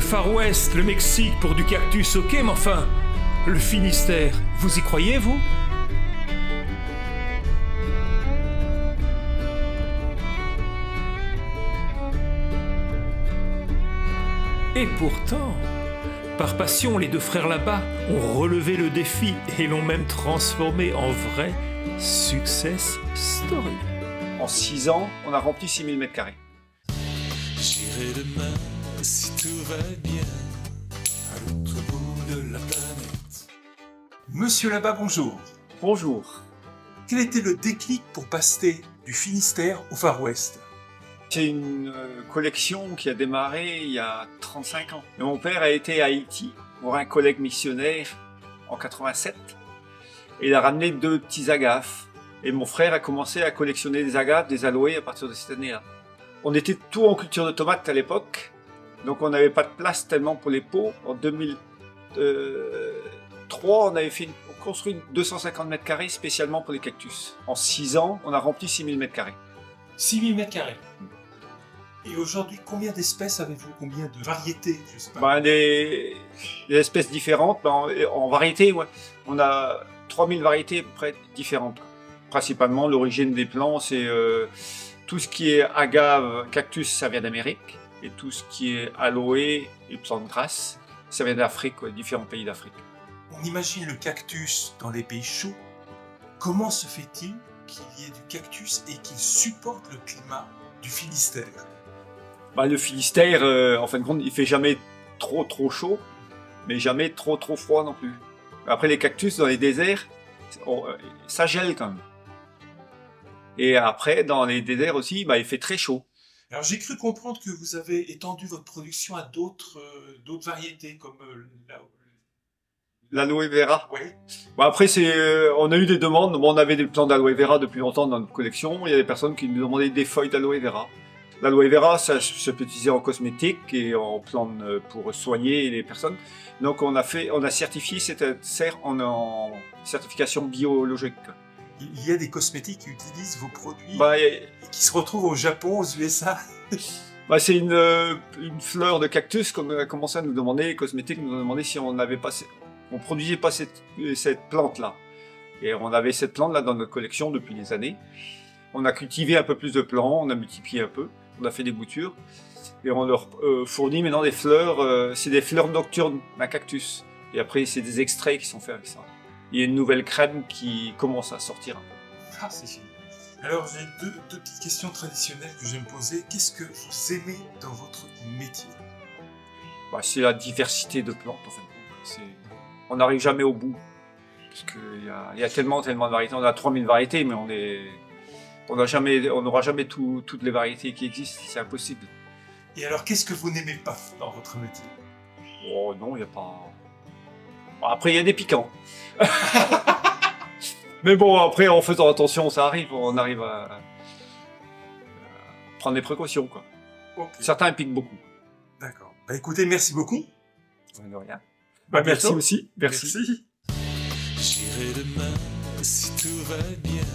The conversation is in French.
Far West, le Mexique pour du cactus, ok, mais enfin, le Finistère, vous y croyez, vous? Et pourtant, par passion, les deux frères là-bas ont relevé le défi et l'ont même transformé en vrai success story. En 6 ans, on a rempli 6000 m². J'irai demain si tout va bien à l'autre bout de la planète. Monsieur là-bas, bonjour. Bonjour. Quel était le déclic pour passer du Finistère au Far West? C'est une collection qui a démarré il y a 35 ans. Et mon père a été à Haïti pour un collègue missionnaire en 87. Et il a ramené 2 petits agapes. Et mon frère a commencé à collectionner des agapes, des aloés à partir de cette année-là. On était tout en culture de tomates à l'époque. Donc on n'avait pas de place tellement pour les pots. En 2003, on construit 250 m² spécialement pour les cactus. En 6 ans, on a rempli 6000 m². 6000 m². Et aujourd'hui, combien d'espèces avez-vous? Combien de variétés? Je sais pas. Ben, des espèces différentes. Ben, en variété, ouais. On a 3000 variétés à peu près différentes. Principalement, l'origine des plants, c'est tout ce qui est agave, cactus, ça vient d'Amérique. Et tout ce qui est aloe et plantes grasses, ça vient d'Afrique, ouais, différents pays d'Afrique. On imagine le cactus dans les pays chauds. Comment se fait-il qu'il y ait du cactus et qu'il supporte le climat du Finistère? Ben, le Finistère, en fin de compte, il fait jamais trop chaud, mais jamais trop froid non plus. Après, les cactus dans les déserts, ça gèle quand même. Et après, dans les déserts aussi, ben, il fait très chaud. Alors j'ai cru comprendre que vous avez étendu votre production à d'autres variétés comme L'aloe vera. Oui. Bon, après, on a eu des demandes. Bon, on avait des plants d'aloe vera depuis longtemps dans notre collection. Il y a des personnes qui nous demandaient des feuilles d'aloe vera. L'aloe vera, ça se peut utiliser en cosmétique et en plante pour soigner les personnes. Donc on a certifié cette serre en certification biologique. Il y a des cosmétiques qui utilisent vos produits Bah, et qui se retrouvent au Japon, aux USA. Bah, c'est une fleur de cactus qu'on a commencé à nous demander, les cosmétiques nous ont demandé si on n'avait pas, on produisait pas cette plante-là. Et on avait cette plante-là dans notre collection depuis des années. On a cultivé un peu plus de plants, on a multiplié un peu, on a fait des boutures. Et on leur fournit maintenant des fleurs, c'est des fleurs nocturnes d'un cactus. Et après, c'est des extraits qui sont faits avec ça. Il y a une nouvelle crème qui commence à sortir un peu. Ah, c'est génial. Alors, j'ai deux petites questions traditionnelles que je vais me poser. Qu'est-ce que vous aimez dans votre métier? Bah, c'est la diversité de plantes, en fait. On n'arrive jamais au bout. Parce qu'il y a tellement de variétés. On a 3000 variétés, mais on n'aura jamais toutes les variétés qui existent. C'est impossible. Et alors, qu'est-ce que vous n'aimez pas dans votre métier? Oh non, il n'y a pas... Bon, après, il y a des piquants. Mais bon, après, en faisant attention, ça arrive. On arrive à prendre des précautions, quoi. Okay. Certains piquent beaucoup. D'accord. Bah écoutez, merci beaucoup. De rien. Bah, merci aussi. Merci. J'irai demain si tout va bien